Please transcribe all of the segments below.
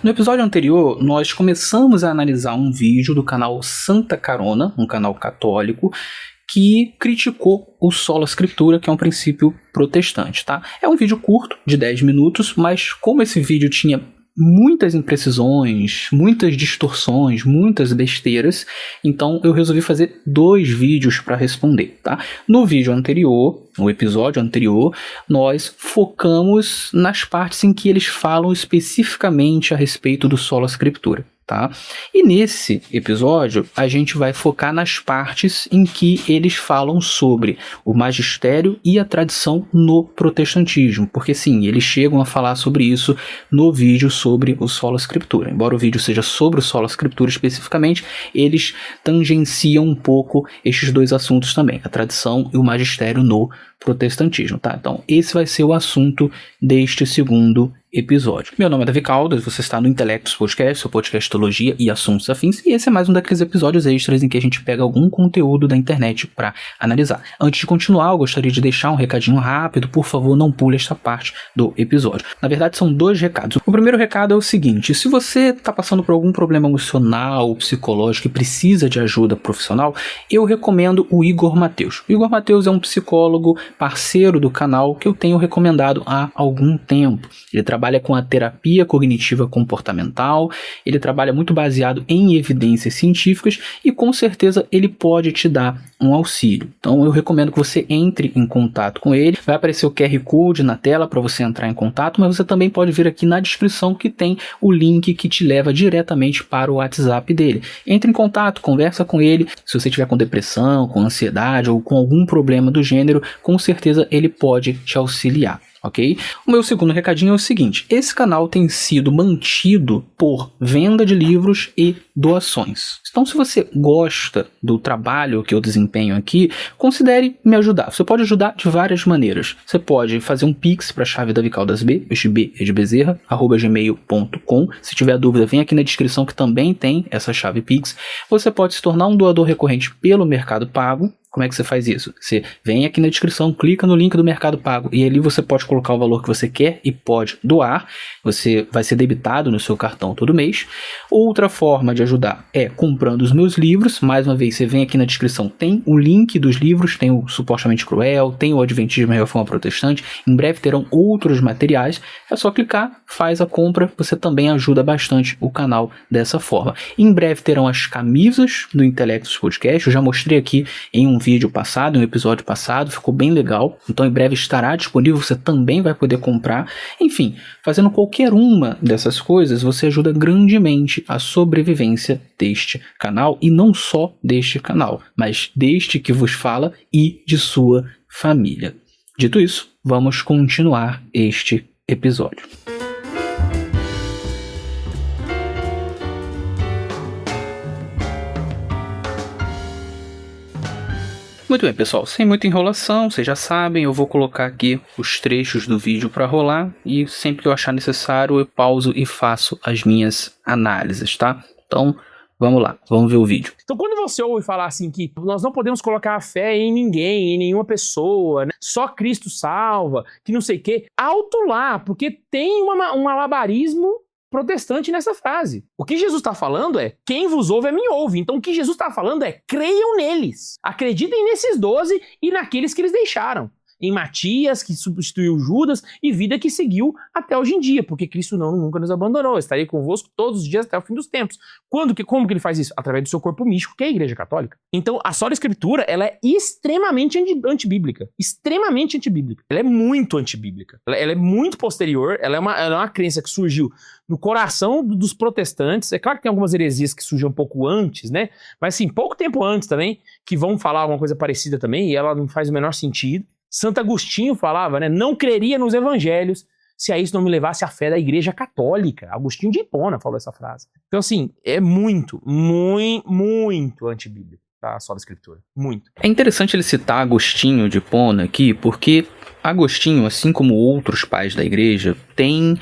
No episódio anterior, nós começamos a analisar um vídeo do canal Santa Carona, um canal católico, que criticou o sola scriptura, que é um princípio protestante, tá? É um vídeo curto, de 10 minutos, mas como esse vídeo tinha muitas imprecisões, muitas distorções, muitas besteiras, então eu resolvi fazer 2 vídeos para responder, tá? No vídeo anterior, no episódio anterior, nós focamos nas partes em que eles falam especificamente a respeito do sola scriptura, tá? E nesse episódio a gente vai focar nas partes em que eles falam sobre o magistério e a tradição no protestantismo, porque sim, eles chegam a falar sobre isso no vídeo sobre o sola scriptura. Embora o vídeo seja sobre o sola scriptura especificamente, eles tangenciam um pouco estes 2 assuntos também, a tradição e o magistério no protestantismo, tá? Então esse vai ser o assunto deste segundo episódio. Meu nome é Davi Caldas, você está no Intelectus Podcast, seu podcast de teologia e assuntos afins, e esse é mais um daqueles episódios extras em que a gente pega algum conteúdo da internet para analisar. Antes de continuar, eu gostaria de deixar um recadinho rápido, por favor, não pule esta parte do episódio. Na verdade, são 2 recados. O primeiro recado é o seguinte: se você está passando por algum problema emocional ou psicológico e precisa de ajuda profissional, eu recomendo o Igor Mateus. O Igor Mateus é um psicólogo parceiro do canal que eu tenho recomendado há algum tempo. Ele trabalha com a terapia cognitiva comportamental, ele trabalha muito baseado em evidências científicas e com certeza ele pode te dar um auxílio. Então eu recomendo que você entre em contato com ele. Vai aparecer o QR Code na tela para você entrar em contato, mas você também pode vir aqui na descrição que tem o link que te leva diretamente para o WhatsApp dele. Entre em contato, conversa com ele. Se você tiver com depressão, com ansiedade ou com algum problema do gênero, com certeza ele pode te auxiliar. Ok? O meu segundo recadinho é o seguinte: esse canal tem sido mantido por venda de livros e doações. Então, se você gosta do trabalho que eu desempenho aqui, considere me ajudar. Você pode ajudar de várias maneiras. Você pode fazer um pix para a chave davicaldasb, este B é de Bezerra, @gmail.com. Se tiver dúvida, vem aqui na descrição que também tem essa chave pix. Você pode se tornar um doador recorrente pelo Mercado Pago. Como é que você faz isso? Você vem aqui na descrição, clica no link do Mercado Pago e ali você pode colocar o valor que você quer e pode doar. Você vai ser debitado no seu cartão todo mês. Outra forma de ajudar é comprando os meus livros. Mais uma vez, você vem aqui na descrição, tem o link dos livros, tem o Supostamente Cruel, tem o Adventismo e a Reforma Protestante. Em breve terão outros materiais. É só clicar, faz a compra, você também ajuda bastante o canal dessa forma. Em breve terão as camisas do Intelectus Podcast. Eu já mostrei aqui em um vídeo passado, um episódio passado, ficou bem legal, então em breve estará disponível, você também vai poder comprar. Enfim, fazendo qualquer uma dessas coisas, você ajuda grandemente a sobrevivência deste canal, e não só deste canal, mas deste que vos fala e de sua família. Dito isso, vamos continuar este episódio. Muito bem, pessoal, sem muita enrolação, vocês já sabem, eu vou colocar aqui os trechos do vídeo para rolar e sempre que eu achar necessário eu pauso e faço as minhas análises, tá? Então, vamos lá, vamos ver o vídeo. Então, quando você ouve falar assim que nós não podemos colocar a fé em ninguém, em nenhuma pessoa, né? Só Cristo salva, que não sei o quê, alto lá, porque tem um malabarismo protestante nessa frase. O que Jesus está falando é: quem vos ouve, a mim ouve. Então o que Jesus está falando é: creiam neles. Acreditem nesses 12 e naqueles que eles deixaram. Em Matias, que substituiu Judas, e vida que seguiu até hoje em dia, porque Cristo nunca nos abandonou. Estarei convosco todos os dias até o fim dos tempos. Como que ele faz isso? Através do seu corpo místico, que é a Igreja Católica. Então, a sola escritura, ela é extremamente antibíblica. Extremamente antibíblica. Ela é muito antibíblica. Ela é muito posterior, ela é uma crença que surgiu no coração dos protestantes. É claro que tem algumas heresias que surgem um pouco antes, né? Mas, assim, pouco tempo antes também, que vão falar alguma coisa parecida também, e ela não faz o menor sentido. Santo Agostinho falava, né? Não creria nos evangelhos se a isso não me levasse a fé da Igreja Católica. Agostinho de Hipona falou essa frase. Então, assim, é muito antibíblico, tá? A sola escritura. Muito. É interessante ele citar Agostinho de Hipona aqui, porque Agostinho, assim como outros pais da Igreja, tem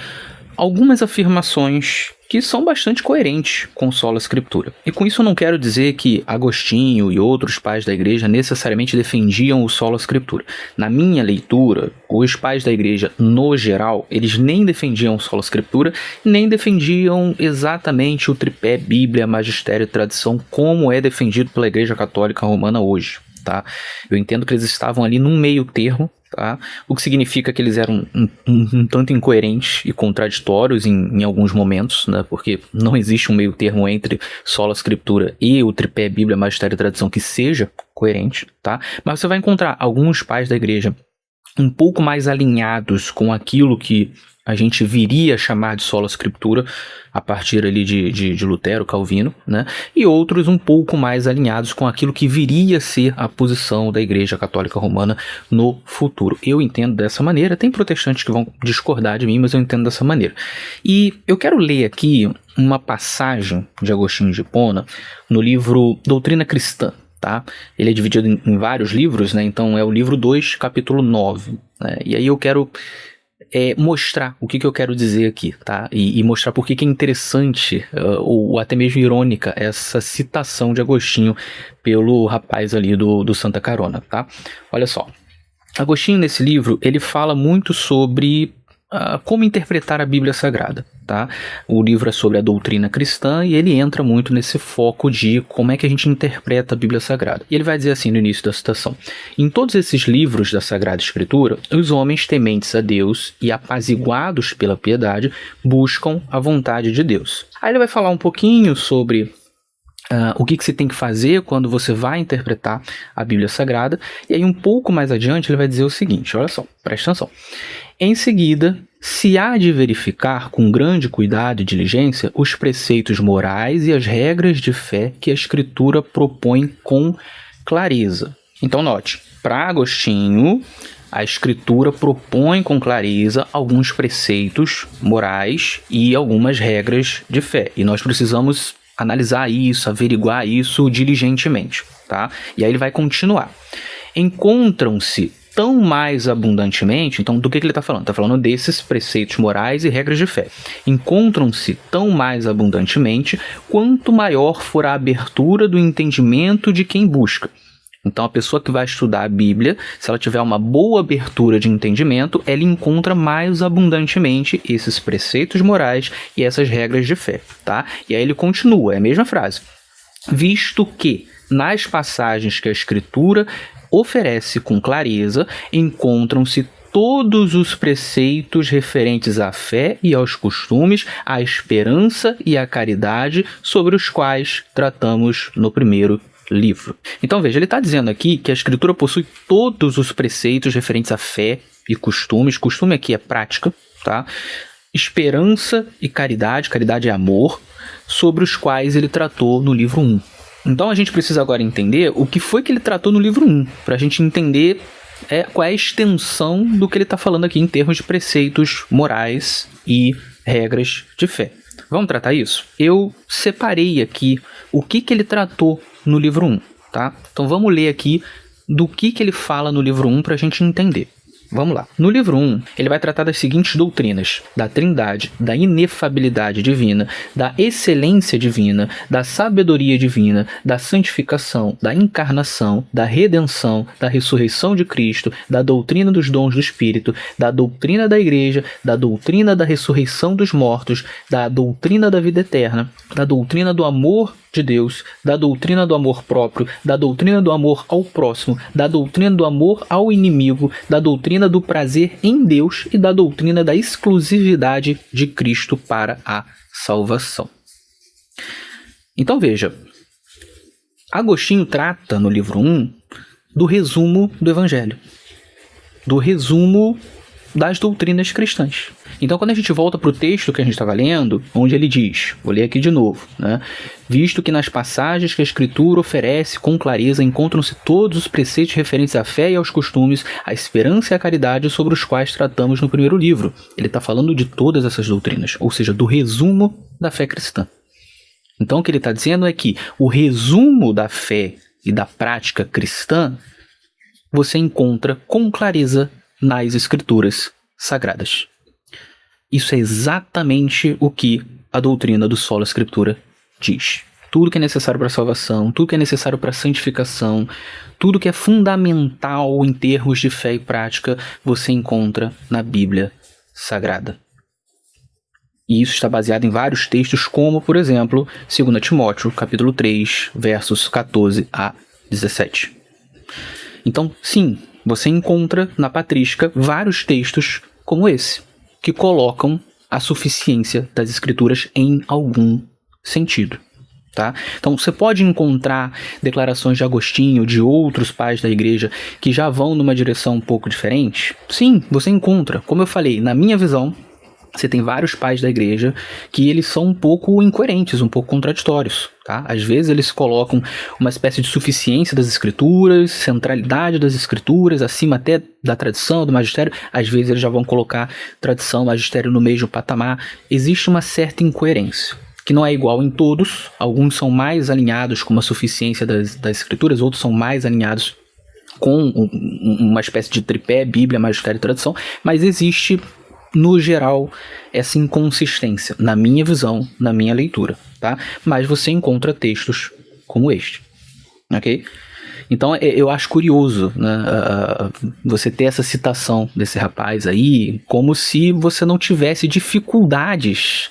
algumas afirmações que são bastante coerentes com sola scriptura. E com isso eu não quero dizer que Agostinho e outros pais da igreja necessariamente defendiam o sola scriptura. Na minha leitura, os pais da igreja, no geral, eles nem defendiam o sola scriptura, nem defendiam exatamente o tripé Bíblia, Magistério e Tradição como é defendido pela Igreja Católica Romana hoje. Tá? Eu entendo que eles estavam ali num meio termo, tá? O que significa que eles eram um tanto incoerentes e contraditórios em alguns momentos, né? Porque não existe um meio termo entre sola scriptura e o tripé Bíblia, Magistério e Tradição que seja coerente, tá? Mas você vai encontrar alguns pais da igreja um pouco mais alinhados com aquilo que a gente viria a chamar de sola scriptura a partir ali de Lutero, Calvino, né? E outros um pouco mais alinhados com aquilo que viria a ser a posição da Igreja Católica Romana no futuro. Eu entendo dessa maneira, tem protestantes que vão discordar de mim, mas eu entendo dessa maneira. E eu quero ler aqui uma passagem de Agostinho de Hipona no livro Doutrina Cristã. Tá? Ele é dividido em vários livros, né? Então é o livro 2, capítulo 9. Né? E aí eu quero mostrar o que eu quero dizer aqui, tá? E mostrar por que é interessante, ou até mesmo irônica, essa citação de Agostinho pelo rapaz ali do Santa Carona, tá? Olha só, Agostinho nesse livro, ele fala muito sobre como interpretar a Bíblia Sagrada, tá? O livro é sobre a doutrina cristã e ele entra muito nesse foco de como é que a gente interpreta a Bíblia Sagrada. E ele vai dizer assim no início da citação: em todos esses livros da Sagrada Escritura, os homens tementes a Deus e apaziguados pela piedade buscam a vontade de Deus. Aí ele vai falar um pouquinho sobre o que você tem que fazer quando você vai interpretar a Bíblia Sagrada. E aí um pouco mais adiante ele vai dizer o seguinte, olha só, presta atenção. Em seguida, se há de verificar com grande cuidado e diligência os preceitos morais e as regras de fé que a Escritura propõe com clareza. Então note, para Agostinho, a Escritura propõe com clareza alguns preceitos morais e algumas regras de fé. E nós precisamos analisar isso, averiguar isso diligentemente, tá? E aí ele vai continuar. Encontram-se tão mais abundantemente, então do que ele está falando? Está falando desses preceitos morais e regras de fé. Encontram-se tão mais abundantemente quanto maior for a abertura do entendimento de quem busca. Então a pessoa que vai estudar a Bíblia, se ela tiver uma boa abertura de entendimento, ela encontra mais abundantemente esses preceitos morais e essas regras de fé, tá? E aí ele continua, é a mesma frase. Visto que nas passagens que a Escritura oferece com clareza, encontram-se todos os preceitos referentes à fé e aos costumes, à esperança e à caridade, sobre os quais tratamos no primeiro livro. Então veja, ele está dizendo aqui que a Escritura possui todos os preceitos referentes à fé e costumes. Costume aqui é prática, tá? Esperança e caridade, caridade é amor, sobre os quais ele tratou no livro 1. Então a gente precisa agora entender o que foi que ele tratou no livro 1, para a gente entender qual é a extensão do que ele está falando aqui em termos de preceitos morais e regras de fé. Vamos tratar isso? Eu separei aqui o que ele tratou no livro 1, tá? Então vamos ler aqui do que ele fala no livro 1 para a gente entender. Vamos lá. No livro 1, ele vai tratar das seguintes doutrinas: da trindade, da inefabilidade divina, da excelência divina, da sabedoria divina, da santificação, da encarnação, da redenção, da ressurreição de Cristo, da doutrina dos dons do Espírito, da doutrina da Igreja, da doutrina da ressurreição dos mortos, da doutrina da vida eterna, da doutrina do amor de Deus, da doutrina do amor próprio, da doutrina do amor ao próximo, da doutrina do amor ao inimigo, da doutrina do prazer em Deus e da doutrina da exclusividade de Cristo para a salvação. Então veja, Agostinho trata no livro 1 do resumo do Evangelho, do resumo das doutrinas cristãs. Então, quando a gente volta para o texto que a gente estava lendo, onde ele diz, vou ler aqui de novo, né? Visto que nas passagens que a Escritura oferece com clareza encontram-se todos os preceitos referentes à fé e aos costumes, à esperança e à caridade sobre os quais tratamos no primeiro livro. Ele está falando de todas essas doutrinas, ou seja, do resumo da fé cristã. Então, o que ele está dizendo é que o resumo da fé e da prática cristã você encontra com clareza nas Escrituras Sagradas. Isso é exatamente o que a doutrina do sola escritura diz. Tudo que é necessário para a salvação, tudo que é necessário para a santificação, tudo que é fundamental em termos de fé e prática, você encontra na Bíblia Sagrada. E isso está baseado em vários textos, como, por exemplo, 2 Timóteo, capítulo 3, versos 14 a 17. Então, sim, você encontra na patrística vários textos como esse, que colocam a suficiência das Escrituras em algum sentido. Tá? Então você pode encontrar declarações de Agostinho, de outros pais da igreja, que já vão numa direção um pouco diferente? Sim, você encontra. Como eu falei, na minha visão, você tem vários pais da igreja que eles são um pouco incoerentes, um pouco contraditórios. Tá? Às vezes eles colocam uma espécie de suficiência das escrituras, centralidade das escrituras, acima até da tradição, do magistério. Às vezes eles já vão colocar tradição, magistério no mesmo patamar. Existe uma certa incoerência, que não é igual em todos. Alguns são mais alinhados com a suficiência das escrituras, outros são mais alinhados com uma espécie de tripé, Bíblia, magistério e tradição, mas existe, no geral, essa inconsistência, na minha visão, na minha leitura, tá? Mas você encontra textos como este, ok? Então eu acho curioso, né, você ter essa citação desse rapaz aí, como se você não tivesse dificuldades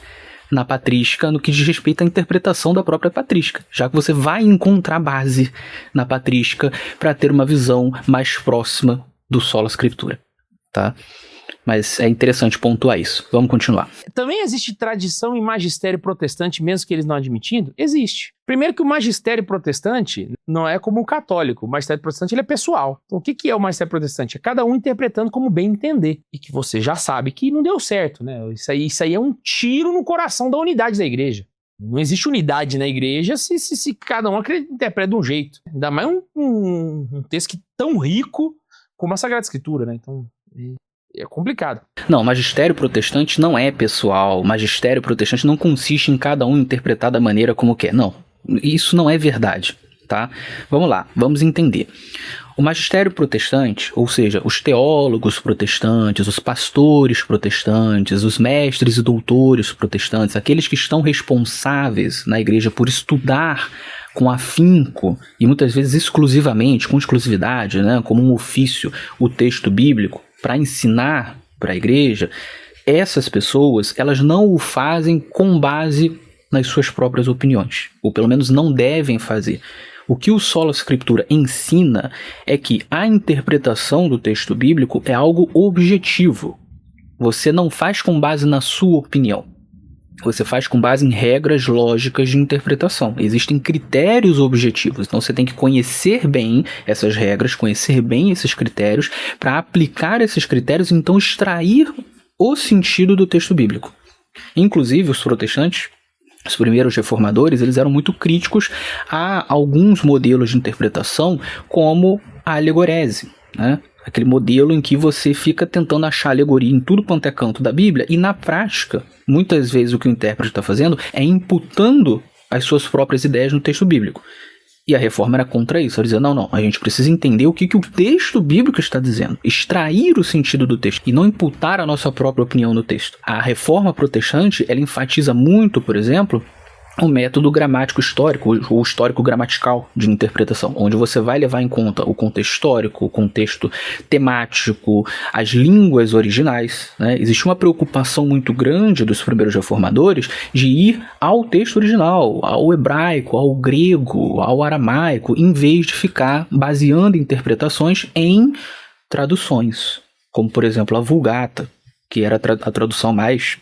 na patrística no que diz respeito à interpretação da própria patrística, já que você vai encontrar base na patrística para ter uma visão mais próxima do sola escritura, tá? Mas é interessante pontuar isso. Vamos continuar. Também existe tradição em magistério protestante, mesmo que eles não admitindo? Existe. Primeiro que o magistério protestante não é como o católico. O magistério protestante ele é pessoal. Então o que é o magistério protestante? É cada um interpretando como bem entender. E que você já sabe que não deu certo, né? Isso aí é um tiro no coração da unidade da igreja. Não existe unidade na igreja se cada um interpreta de um jeito. Ainda mais um texto tão rico como a Sagrada Escritura, né? Então é complicado. Não, magistério protestante não é pessoal. Magistério protestante não consiste em cada um interpretar da maneira como quer. Não, isso não é verdade, tá? Vamos lá, vamos entender. O magistério protestante, ou seja, os teólogos protestantes, os pastores protestantes, os mestres e doutores protestantes, aqueles que estão responsáveis na igreja por estudar com afinco e muitas vezes exclusivamente, com exclusividade, né, como um ofício, o texto bíblico, para ensinar para a igreja, essas pessoas, elas não o fazem com base nas suas próprias opiniões, ou pelo menos não devem fazer. O que o sola escritura ensina é que a interpretação do texto bíblico é algo objetivo. Você não faz com base na sua opinião. Você faz com base em regras lógicas de interpretação. Existem critérios objetivos, então você tem que conhecer bem essas regras, conhecer bem esses critérios, para aplicar esses critérios e então extrair o sentido do texto bíblico. Inclusive, os protestantes, os primeiros reformadores, eles eram muito críticos a alguns modelos de interpretação, como a alegorese, né? Aquele modelo em que você fica tentando achar alegoria em tudo quanto é canto da Bíblia e, na prática, muitas vezes o que o intérprete está fazendo é imputando as suas próprias ideias no texto bíblico. E a reforma era contra isso. Ela dizia, não, a gente precisa entender o que o texto bíblico está dizendo, extrair o sentido do texto e não imputar a nossa própria opinião no texto. A reforma protestante, ela enfatiza muito, por exemplo, o método gramático histórico, ou histórico gramatical de interpretação, onde você vai levar em conta o contexto histórico, o contexto temático, as línguas originais, né? Existe uma preocupação muito grande dos primeiros reformadores de ir ao texto original, ao hebraico, ao grego, ao aramaico, em vez de ficar baseando interpretações em traduções, como por exemplo a Vulgata, que era a tradução mais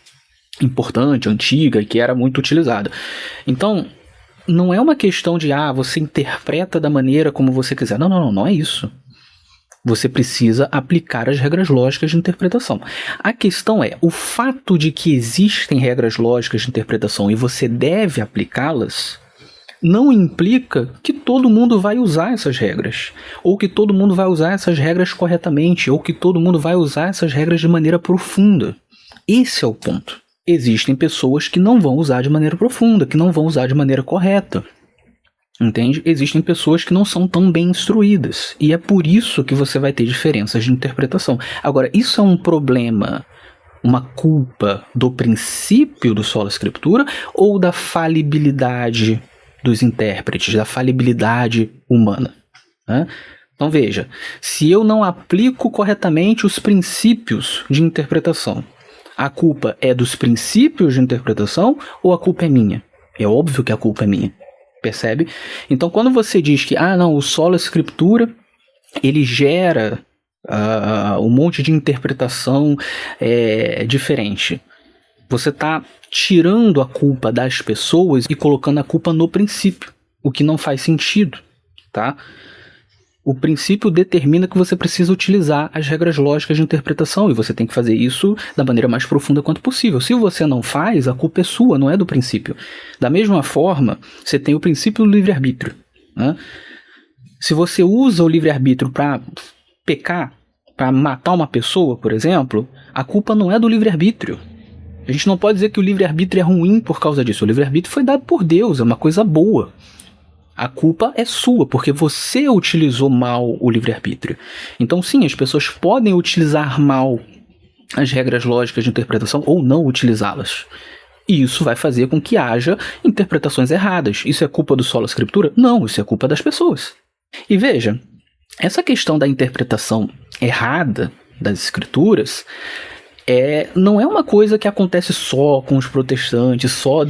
importante, antiga e que era muito utilizada. Então, não é uma questão de você interpreta da maneira como você quiser. Não é isso. Você precisa aplicar as regras lógicas de interpretação. A questão é, o fato de que existem regras lógicas de interpretação e você deve aplicá-las, não implica que todo mundo vai usar essas regras, ou que todo mundo vai usar essas regras corretamente, ou que todo mundo vai usar essas regras de maneira profunda. Esse é o ponto. Existem pessoas que não vão usar de maneira profunda, que não vão usar de maneira correta. Entende? Existem pessoas que não são tão bem instruídas. E é por isso que você vai ter diferenças de interpretação. Agora, isso é um problema uma culpa do princípio do sola scriptura ou da falibilidade dos intérpretes, da falibilidade humana? Né? Então veja, se eu não aplico corretamente os princípios de interpretação, a culpa é dos princípios de interpretação ou a culpa é minha? É óbvio que a culpa é minha, percebe? Então quando você diz que o sola scriptura ele gera um monte de interpretação diferente, você está tirando a culpa das pessoas e colocando a culpa no princípio, o que não faz sentido, tá? O princípio determina que você precisa utilizar as regras lógicas de interpretação e você tem que fazer isso da maneira mais profunda quanto possível. Se você não faz, a culpa é sua, não é do princípio. Da mesma forma, você tem o princípio do livre-arbítrio, né? Se você usa o livre-arbítrio para pecar, para matar uma pessoa, por exemplo, a culpa não é do livre-arbítrio. A gente não pode dizer que o livre-arbítrio é ruim por causa disso. O livre-arbítrio foi dado por Deus, é uma coisa boa. A culpa é sua, porque você utilizou mal o livre-arbítrio. Então sim, as pessoas podem utilizar mal as regras lógicas de interpretação ou não utilizá-las. E isso vai fazer com que haja interpretações erradas. Isso é culpa do sola scriptura? Não, isso é culpa das pessoas. E veja, essa questão da interpretação errada das escrituras não é uma coisa que acontece só com os protestantes, só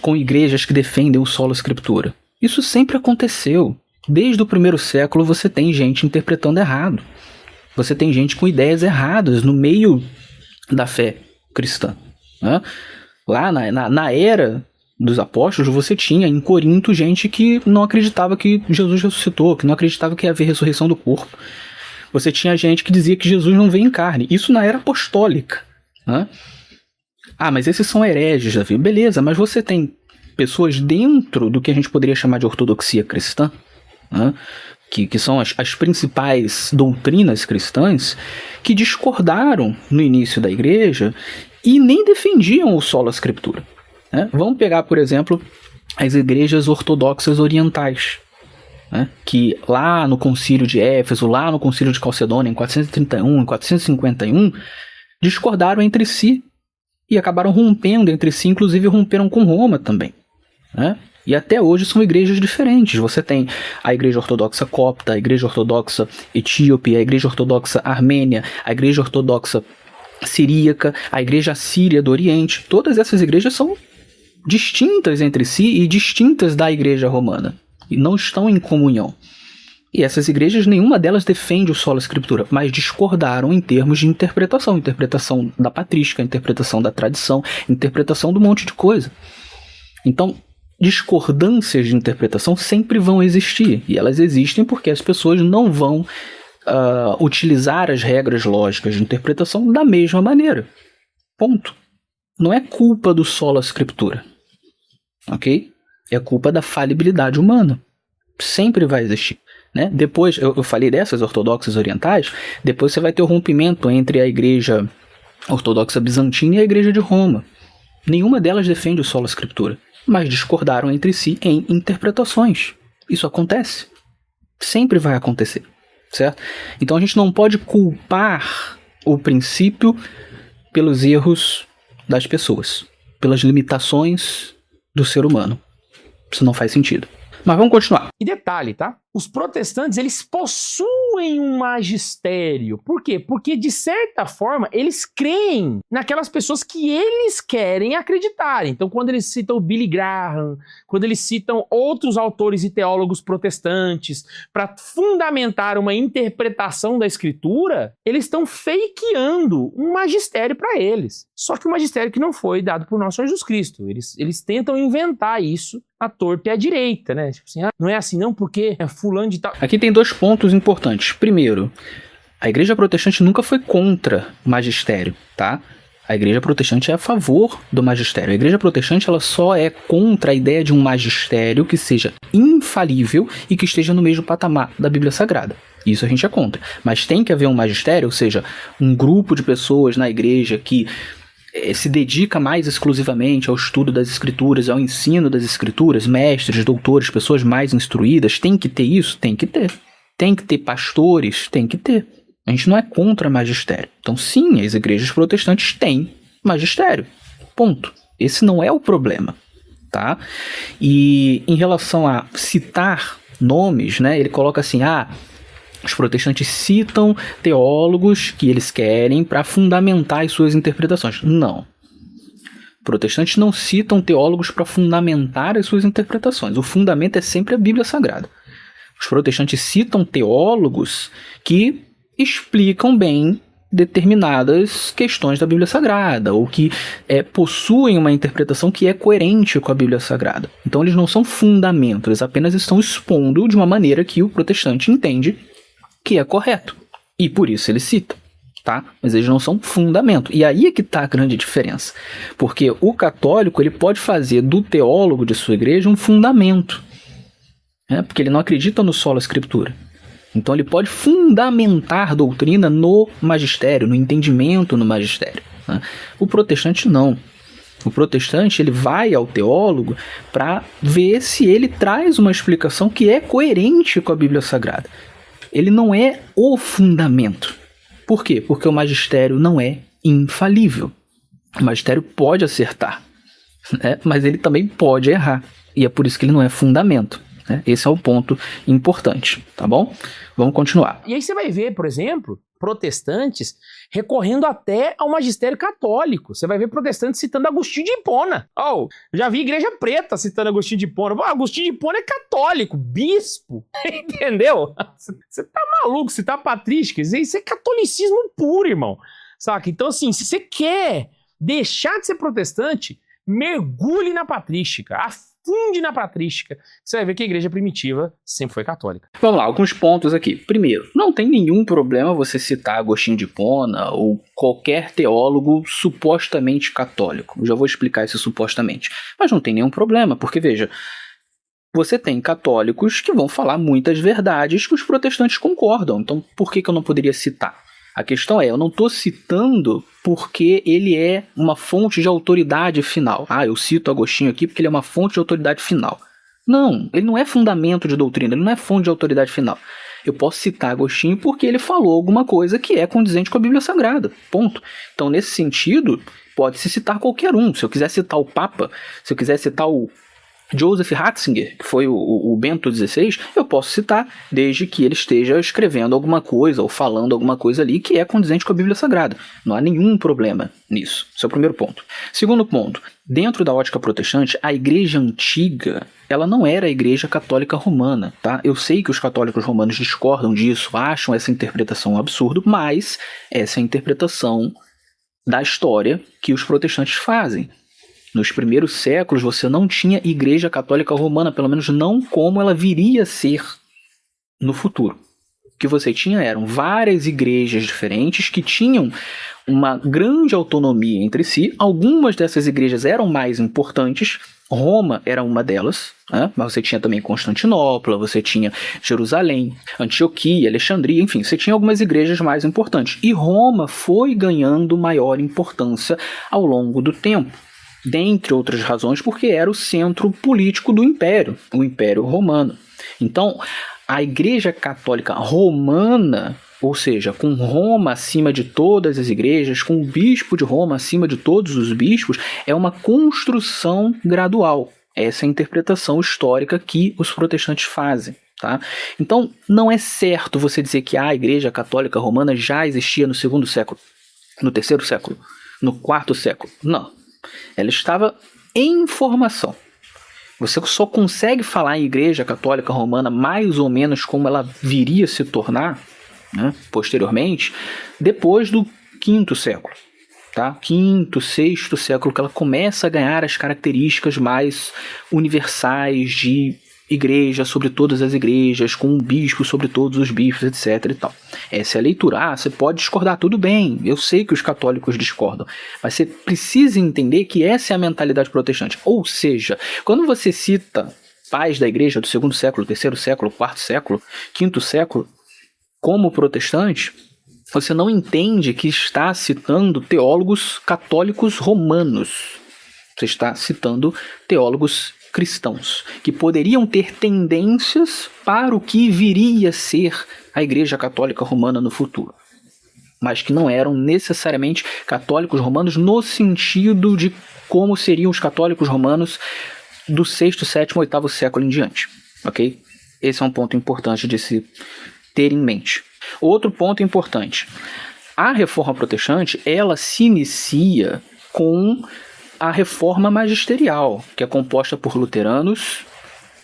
com igrejas que defendem o sola scriptura. Isso sempre aconteceu. Desde o primeiro século você tem gente interpretando errado. Você tem gente com ideias erradas no meio da fé cristã, né? Lá na era dos apóstolos você tinha em Corinto gente que não acreditava que Jesus ressuscitou, que não acreditava que ia haver ressurreição do corpo. Você tinha gente que dizia que Jesus não veio em carne. Isso na era apostólica, né? Mas esses são hereges, Davi. Beleza, mas você tem pessoas dentro do que a gente poderia chamar de ortodoxia cristã, né? Que são as principais doutrinas cristãs, que discordaram no início da igreja e nem defendiam o sola scriptura, né? Vamos pegar, por exemplo, as igrejas ortodoxas orientais, né? Que lá no concílio de Éfeso, lá no concílio de Calcedônia, em 431, em 451, discordaram entre si e acabaram rompendo entre si, inclusive romperam com Roma também, né? E até hoje são igrejas diferentes. Você tem a igreja ortodoxa copta, a igreja ortodoxa etíope, a igreja ortodoxa armênia, a igreja ortodoxa siríaca, a igreja assíria do Oriente. Todas essas igrejas são distintas entre si e distintas da igreja romana, e não estão em comunhão. E essas igrejas, nenhuma delas defende o sola scriptura, mas discordaram em termos de interpretação. Interpretação da patrística, interpretação da tradição, interpretação de um monte de coisa. Então, discordâncias de interpretação sempre vão existir. E elas existem porque as pessoas não vão utilizar as regras lógicas de interpretação da mesma maneira. Ponto. Não é culpa do sola scriptura. Ok? É culpa da falibilidade humana. Sempre vai existir, né? Depois, eu falei dessas ortodoxas orientais, depois você vai ter o rompimento entre a igreja ortodoxa bizantina e a igreja de Roma. Nenhuma delas defende o sola scriptura, mas discordaram entre si em interpretações. Isso acontece. Sempre vai acontecer, certo? Então a gente não pode culpar o princípio pelos erros das pessoas, pelas limitações do ser humano. Isso não faz sentido. Mas vamos continuar. E detalhe, tá? Os protestantes, eles possuem um magistério. Por quê? Porque, de certa forma, eles creem naquelas pessoas que eles querem acreditar. Então, quando eles citam o Billy Graham, quando eles citam outros autores e teólogos protestantes para fundamentar uma interpretação da Escritura, eles estão fakeando um magistério para eles. Só que um magistério que não foi dado por nosso Senhor Jesus Cristo. Eles tentam inventar isso à torta e à direita, né? Tipo assim, não é assim não, porque é fulano de tal. Aqui tem dois pontos importantes. Primeiro, a igreja protestante nunca foi contra o magistério, tá? A igreja protestante é a favor do magistério. A igreja protestante ela só é contra a ideia de um magistério que seja infalível e que esteja no mesmo patamar da Bíblia Sagrada. Isso a gente é contra. Mas tem que haver um magistério, ou seja, um grupo de pessoas na igreja que se dedica mais exclusivamente ao estudo das escrituras, ao ensino das escrituras, mestres, doutores, pessoas mais instruídas. Tem que ter isso? Tem que ter. Tem que ter pastores? Tem que ter. A gente não é contra magistério. Então, sim, as igrejas protestantes têm magistério. Ponto. Esse não é o problema, tá? E em relação a citar nomes, né, ele coloca assim, os protestantes citam teólogos que eles querem para fundamentar as suas interpretações. Não. Protestantes não citam teólogos para fundamentar as suas interpretações. O fundamento é sempre a Bíblia Sagrada. Os protestantes citam teólogos que explicam bem determinadas questões da Bíblia Sagrada, ou que possuem uma interpretação que é coerente com a Bíblia Sagrada. Então eles não são fundamentos, eles apenas estão expondo de uma maneira que o protestante entende que é correto. E por isso eles citam. Tá? Mas eles não são fundamento. E aí é que está a grande diferença. Porque o católico ele pode fazer do teólogo de sua igreja um fundamento. Porque ele não acredita no sola escritura. Então ele pode fundamentar doutrina no magistério, no entendimento no magistério. Né? O protestante não. O protestante ele vai ao teólogo para ver se ele traz uma explicação que é coerente com a Bíblia Sagrada. Ele não é o fundamento. Por quê? Porque o magistério não é infalível. O magistério pode acertar, né? Mas ele também pode errar. E é por isso que ele não é fundamento. Né? Esse é o ponto importante, tá bom? Vamos continuar. E aí você vai ver, por exemplo, protestantes recorrendo até ao magistério católico. Você vai ver protestantes citando Agostinho de Hipona. Já vi igreja preta citando Agostinho de Hipona. Agostinho de Hipona é católico, bispo. Entendeu? Você tá maluco, você tá patrística. Isso é catolicismo puro, irmão. Saca? Então, assim, se você quer deixar de ser protestante, mergulhe na patrística. Afunde na patrística. Você vai ver que a igreja primitiva sempre foi católica. Vamos lá, alguns pontos aqui. Primeiro, não tem nenhum problema você citar Agostinho de Hipona ou qualquer teólogo supostamente católico. Eu já vou explicar isso supostamente. Mas não tem nenhum problema, porque veja, você tem católicos que vão falar muitas verdades que os protestantes concordam. Então, por que eu não poderia citar? A questão eu não estou citando porque ele é uma fonte de autoridade final. Eu cito Agostinho aqui porque ele é uma fonte de autoridade final. Não, ele não é fundamento de doutrina, ele não é fonte de autoridade final. Eu posso citar Agostinho porque ele falou alguma coisa que é condizente com a Bíblia Sagrada, ponto. Então, nesse sentido, pode-se citar qualquer um. Se eu quiser citar o Papa, se eu quiser citar o Joseph Ratzinger, que foi o Bento XVI, eu posso citar desde que ele esteja escrevendo alguma coisa ou falando alguma coisa ali que é condizente com a Bíblia Sagrada. Não há nenhum problema nisso. Esse é o primeiro ponto. Segundo ponto, dentro da ótica protestante, a igreja antiga, ela não era a igreja católica romana, tá? Eu sei que os católicos romanos discordam disso, acham essa interpretação um absurdo, mas essa é a interpretação da história que os protestantes fazem. Nos primeiros séculos você não tinha igreja católica romana, pelo menos não como ela viria a ser no futuro. O que você tinha eram várias igrejas diferentes que tinham uma grande autonomia entre si. Algumas dessas igrejas eram mais importantes, Roma era uma delas, né? Mas você tinha também Constantinopla, você tinha Jerusalém, Antioquia, Alexandria, enfim, você tinha algumas igrejas mais importantes. E Roma foi ganhando maior importância ao longo do tempo. Dentre outras razões, porque era o centro político do Império, o Império Romano. Então, a Igreja Católica Romana, ou seja, com Roma acima de todas as igrejas, com o bispo de Roma acima de todos os bispos, é uma construção gradual. Essa é a interpretação histórica que os protestantes fazem. Tá? Então, não é certo você dizer que a Igreja Católica Romana já existia no segundo século, no terceiro século, no quarto século. Não. Ela estava em formação. Você só consegue falar em Igreja Católica Romana mais ou menos como ela viria a se tornar, né, posteriormente, depois do quinto século. Tá? Quinto, sexto século, que ela começa a ganhar as características mais universais de igreja sobre todas as igrejas, com um bispo sobre todos os bispos, etc. e tal. Essa é a leitura. Você pode discordar, tudo bem, eu sei que os católicos discordam, mas você precisa entender que essa é a mentalidade protestante. Ou seja, quando você cita pais da igreja do segundo século, terceiro século, quarto século, quinto século, como protestante, você não entende que está citando teólogos católicos romanos. Você está citando teólogos cristãos, que poderiam ter tendências para o que viria a ser a Igreja Católica Romana no futuro. mas que não eram necessariamente católicos romanos no sentido de como seriam os católicos romanos do 6º, 7º, 8º século em diante, ok? Esse é um ponto importante de se ter em mente. Outro ponto importante, a Reforma Protestante, ela se inicia com a Reforma Magisterial, que é composta por luteranos,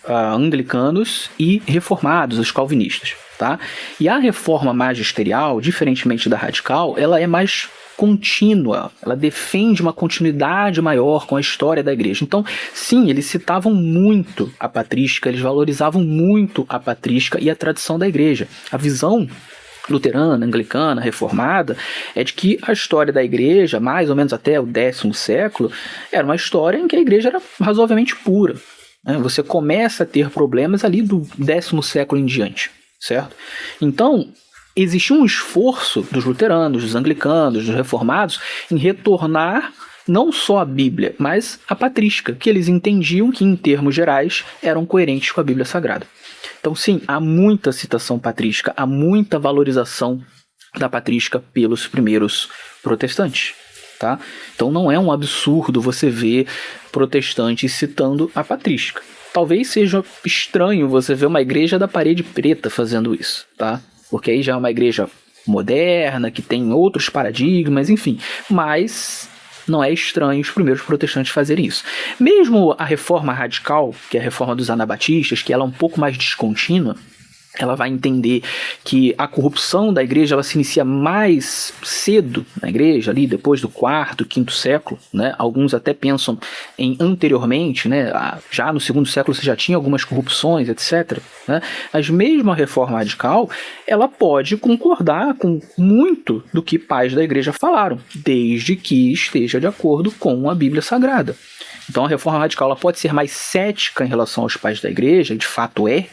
anglicanos e reformados, os calvinistas, tá? E a Reforma Magisterial, diferentemente da radical, ela é mais contínua, ela defende uma continuidade maior com a história da igreja. Então, sim, eles citavam muito a patrística, eles valorizavam muito a patrística e a tradição da igreja. A visão luterana, anglicana, reformada, é de que a história da igreja, mais ou menos até o 10º século, era uma história em que a igreja era razoavelmente pura. Você começa a ter problemas ali do 10º século em diante, certo? Então, existia um esforço dos luteranos, dos anglicanos, dos reformados, em retornar não só a Bíblia, mas a patrística, que eles entendiam que, em termos gerais, eram coerentes com a Bíblia Sagrada. Então, sim, há muita citação patrística, há muita valorização da patrística pelos primeiros protestantes. Tá? Então não é um absurdo você ver protestantes citando a patrística. Talvez seja estranho você ver uma igreja da parede preta fazendo isso, tá? Porque aí já é uma igreja moderna, que tem outros paradigmas, enfim. Mas não é estranho os primeiros protestantes fazerem isso. Mesmo a reforma radical, que é a reforma dos anabatistas, que ela é um pouco mais descontínua, ela vai entender que a corrupção da igreja ela se inicia mais cedo na igreja, ali depois do 4º, 5º século, né? Alguns até pensam em anteriormente, né? Já no 2º século você já tinha algumas corrupções, etc. Né? Mas mesmo a reforma radical, ela pode concordar com muito do que pais da igreja falaram, desde que esteja de acordo com a Bíblia Sagrada. Então a reforma radical ela pode ser mais cética em relação aos pais da igreja, e de fato é,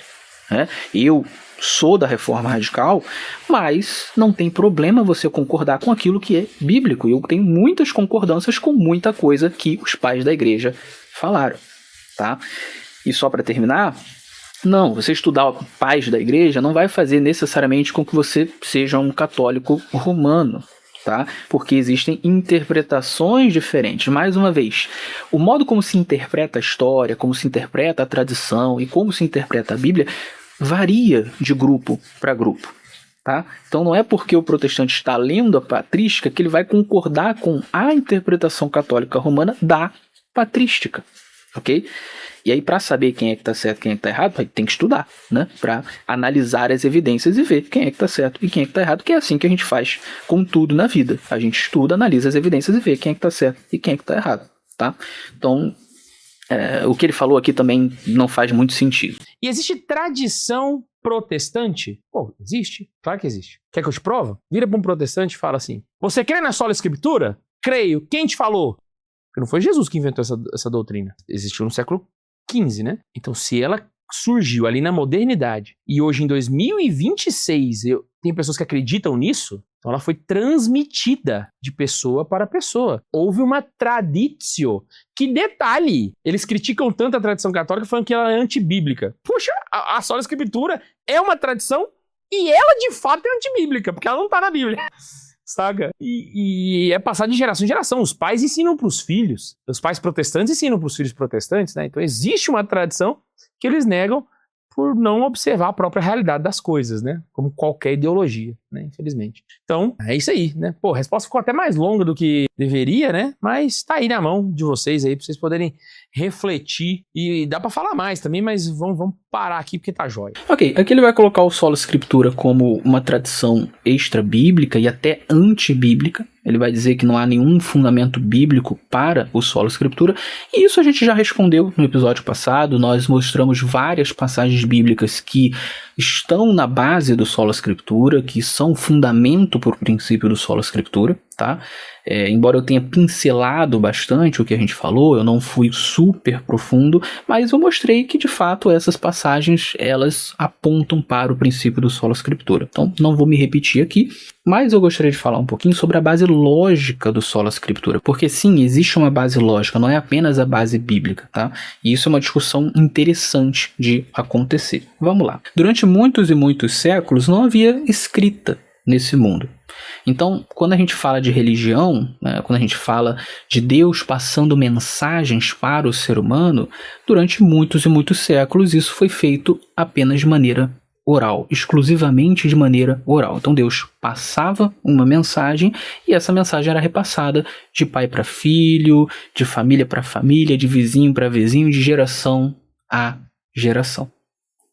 né? Eu sou da reforma radical, mas não tem problema você concordar com aquilo que é bíblico. Eu tenho muitas concordâncias com muita coisa que os pais da igreja falaram, tá? E só para terminar, não, você estudar pais da igreja não vai fazer necessariamente com que você seja um católico romano, tá? Porque existem interpretações diferentes. Mais uma vez, o modo como se interpreta a história, como se interpreta a tradição e como se interpreta a Bíblia varia de grupo para grupo, tá? Então não é porque o protestante está lendo a patrística que ele vai concordar com a interpretação católica romana da patrística, ok? E aí, para saber quem é que está certo e quem é que está errado, tem que estudar, né? Para analisar as evidências e ver quem é que está certo e quem é que está errado, que é assim que a gente faz com tudo na vida. A gente estuda, analisa as evidências e vê quem é que está certo e quem é que está errado, tá? Então, o que ele falou aqui também não faz muito sentido. E existe tradição protestante? Pô, existe. Claro que existe. Quer que eu te provo? Vira para um protestante e fala assim: você crê na sola escritura? Creio. Quem te falou? Porque não foi Jesus que inventou essa doutrina. Existiu no século XV, né? Então, se ela surgiu ali na modernidade e hoje em 2026 tem pessoas que acreditam nisso, então ela foi transmitida de pessoa para pessoa. Houve uma traditio. Que detalhe! Eles criticam tanto a tradição católica falando que ela é antibíblica. Puxa, a sola escritura é uma tradição e ela de fato é antibíblica, porque ela não está na Bíblia. Saca? E é passado de geração em geração. Os pais ensinam para os filhos. Os pais protestantes ensinam para os filhos protestantes, né? Então existe uma tradição que eles negam por não observar a própria realidade das coisas, né? Como qualquer ideologia, né? Infelizmente. Então, é isso aí, né? Pô, a resposta ficou até mais longa do que deveria, né? Mas tá aí na mão de vocês aí, pra vocês poderem refletir. E dá pra falar mais também, mas vamos parar aqui porque tá jóia. Ok, aqui ele vai colocar o Sola Escritura como uma tradição extra-bíblica e até antibíblica. Ele vai dizer que não há nenhum fundamento bíblico para o Sola Escritura. E isso a gente já respondeu no episódio passado. Nós mostramos várias passagens bíblicas que estão na base do Sola Escritura, que são fundamento para o princípio do Sola Escritura, tá? Embora eu tenha pincelado bastante o que a gente falou, eu não fui super profundo, mas eu mostrei que de fato essas passagens elas apontam para o princípio do Sola Escritura. Então não vou me repetir aqui, mas eu gostaria de falar um pouquinho sobre a base lógica do Sola Escritura, porque sim, existe uma base lógica, não é apenas a base bíblica, tá? E isso é uma discussão interessante de acontecer. Vamos lá. Durante muitos e muitos séculos não havia escrita nesse mundo. Então, quando a gente fala de religião, né, quando a gente fala de Deus passando mensagens para o ser humano, durante muitos e muitos séculos isso foi feito apenas de maneira oral, exclusivamente de maneira oral. Então Deus passava uma mensagem e essa mensagem era repassada de pai para filho, de família para família, de vizinho para vizinho, de geração a geração.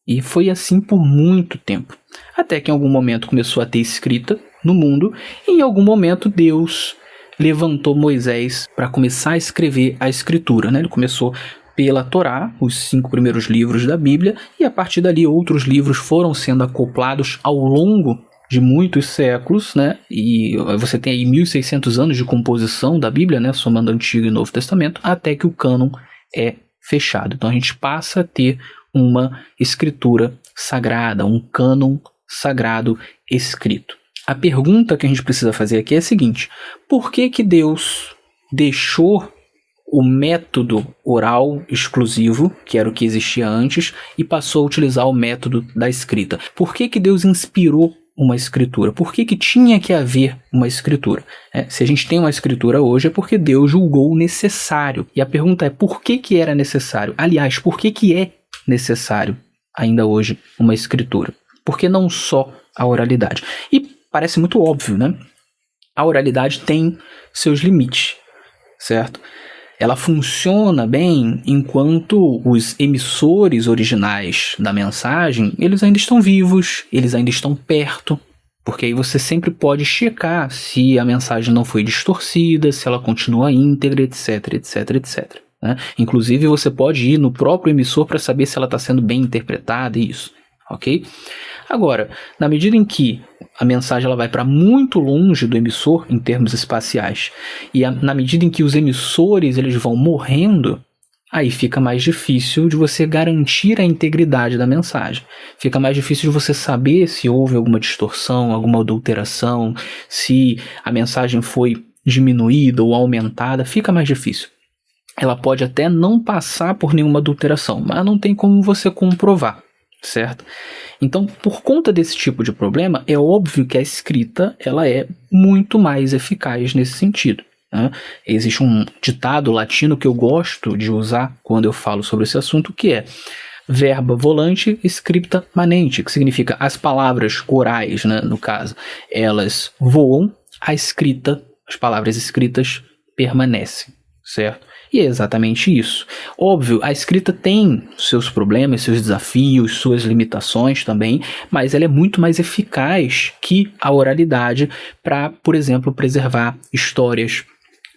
E foi assim por muito tempo, até que em algum momento começou a ter escrita no mundo, e em algum momento Deus levantou Moisés para começar a escrever a escritura, né? Ele começou pela Torá, os 5 primeiros livros da Bíblia, e a partir dali outros livros foram sendo acoplados ao longo de muitos séculos, né? E você tem aí 1.600 anos de composição da Bíblia, né? Somando Antigo e Novo Testamento, até que o cânon é fechado. Então a gente passa a ter uma escritura sagrada, um cânon sagrado escrito. A pergunta que a gente precisa fazer aqui é a seguinte: por que que Deus deixou o método oral exclusivo, que era o que existia antes, e passou a utilizar o método da escrita? Por que que Deus inspirou uma escritura? Por que que tinha que haver uma escritura? Se a gente tem uma escritura hoje é porque Deus julgou necessário. E a pergunta é: por que que era necessário? Aliás, por que que é necessário ainda hoje uma escritura? Por que não só a oralidade? E parece muito óbvio, né? A oralidade tem seus limites, certo? Ela funciona bem enquanto os emissores originais da mensagem, eles ainda estão vivos, eles ainda estão perto, porque aí você sempre pode checar se a mensagem não foi distorcida, se ela continua íntegra, etc, etc, etc. Né? Inclusive você pode ir no próprio emissor para saber se ela está sendo bem interpretada, isso, ok? Agora, na medida em que a mensagem ela vai para muito longe do emissor em termos espaciais, e na medida em que os emissores eles vão morrendo, aí fica mais difícil de você garantir a integridade da mensagem. Fica mais difícil de você saber se houve alguma distorção, alguma adulteração, se a mensagem foi diminuída ou aumentada, fica mais difícil. Ela pode até não passar por nenhuma adulteração, mas não tem como você comprovar, certo? Então, por conta desse tipo de problema, é óbvio que a escrita ela é muito mais eficaz nesse sentido, né? Existe um ditado latino que eu gosto de usar quando eu falo sobre esse assunto, que é verba volante, scripta manente, que significa as palavras orais, né, no caso, elas voam, a escrita, as palavras escritas permanecem, certo? E é exatamente isso. Óbvio, a escrita tem seus problemas, seus desafios, suas limitações também, mas ela é muito mais eficaz que a oralidade para, por exemplo, preservar histórias,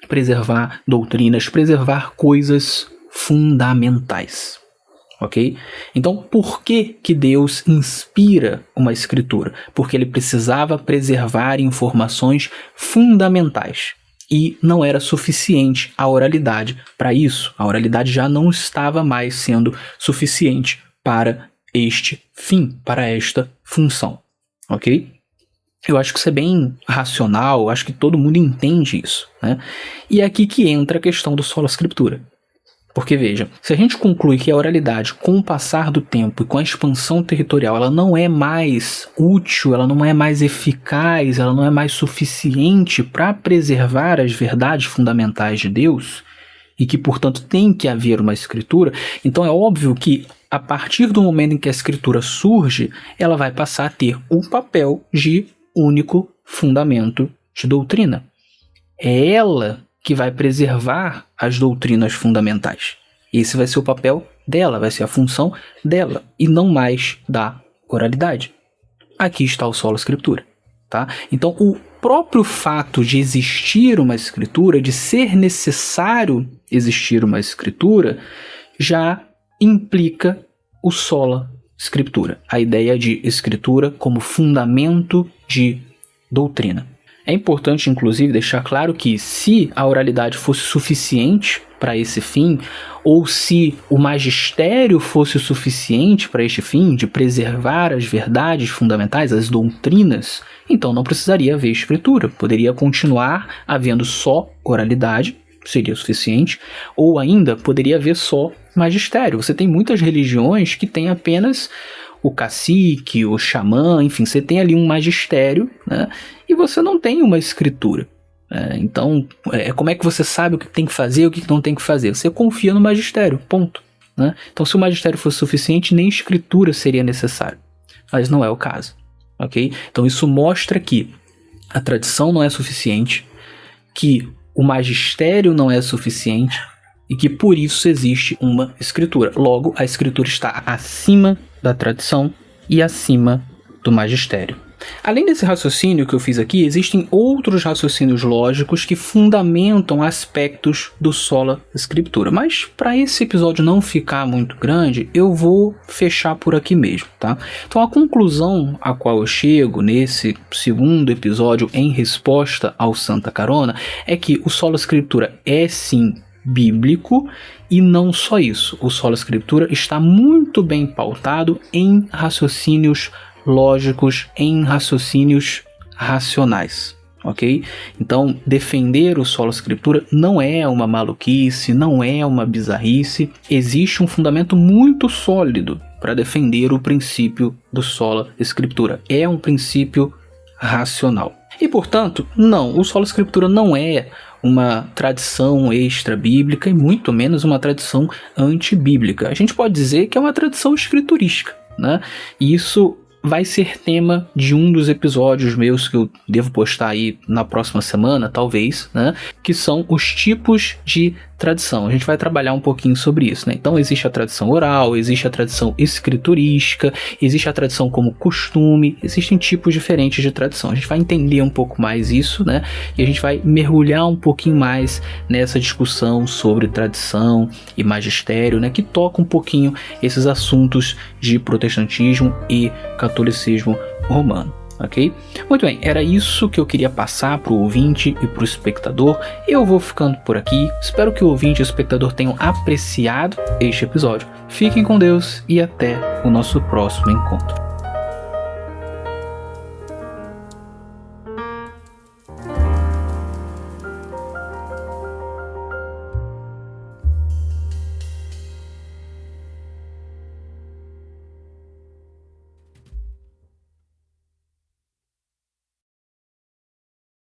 preservar doutrinas, preservar coisas fundamentais. Ok? Então, por que que Deus inspira uma escritura? Porque ele precisava preservar informações fundamentais. E não era suficiente a oralidade para isso. A oralidade já não estava mais sendo suficiente para este fim, para esta função. Ok? Eu acho que isso é bem racional, acho que todo mundo entende isso, né? E é aqui que entra a questão do sola scriptura. Porque, veja, se a gente conclui que a oralidade, com o passar do tempo e com a expansão territorial, ela não é mais útil, ela não é mais eficaz, ela não é mais suficiente para preservar as verdades fundamentais de Deus, e que, portanto, tem que haver uma escritura, então é óbvio que, a partir do momento em que a escritura surge, ela vai passar a ter o papel de único fundamento de doutrina. É ela que vai preservar as doutrinas fundamentais. Esse vai ser o papel dela, vai ser a função dela, e não mais da oralidade. Aqui está o sola scriptura, tá? Então, o próprio fato de existir uma escritura, de ser necessário existir uma escritura, já implica o sola scriptura, a ideia de escritura como fundamento de doutrina. É importante, inclusive, deixar claro que se a oralidade fosse suficiente para esse fim, ou se o magistério fosse suficiente para este fim, de preservar as verdades fundamentais, as doutrinas, então não precisaria haver escritura. Poderia continuar havendo só oralidade, seria suficiente, ou ainda poderia haver só magistério. Você tem muitas religiões que têm apenas o cacique, o xamã, enfim, você tem ali um magistério, né? E você não tem uma escritura. Então, como é que você sabe o que tem que fazer e o que não tem que fazer? Você confia no magistério, ponto. Né? Então, se o magistério fosse suficiente, nem escritura seria necessário. Mas não é o caso. Okay? Então, isso mostra que a tradição não é suficiente, que o magistério não é suficiente e que por isso existe uma escritura. Logo, a escritura está acima da tradição e acima do magistério. Além desse raciocínio que eu fiz aqui, existem outros raciocínios lógicos que fundamentam aspectos do sola scriptura. Mas para esse episódio não ficar muito grande, eu vou fechar por aqui mesmo, tá? Então a conclusão a qual eu chego nesse segundo episódio em resposta ao Santa Carona é que o sola scriptura é sim bíblico e não só isso. O sola scriptura está muito bem pautado em raciocínios lógicos, em raciocínios racionais, ok? Então, defender o sola scriptura não é uma maluquice, não é uma bizarrice, existe um fundamento muito sólido para defender o princípio do sola scriptura, é um princípio racional. E, portanto, não, o sola scriptura não é uma tradição extra-bíblica e muito menos uma tradição antibíblica. A gente pode dizer que é uma tradição escriturística, né? E isso vai ser tema de um dos episódios meus que eu devo postar aí na próxima semana, talvez, né? Que são os tipos de tradição. A gente vai trabalhar um pouquinho sobre isso, né? Então existe a tradição oral, existe a tradição escriturística, existe a tradição como costume, existem tipos diferentes de tradição. A gente vai entender um pouco mais isso, né? E a gente vai mergulhar um pouquinho mais nessa discussão sobre tradição e magistério, né? Que toca um pouquinho esses assuntos de protestantismo e catolicismo romano. Ok? Muito bem, era isso que eu queria passar para o ouvinte e para o espectador. Eu vou ficando por aqui. Espero que o ouvinte e o espectador tenham apreciado este episódio. Fiquem com Deus e até o nosso próximo encontro.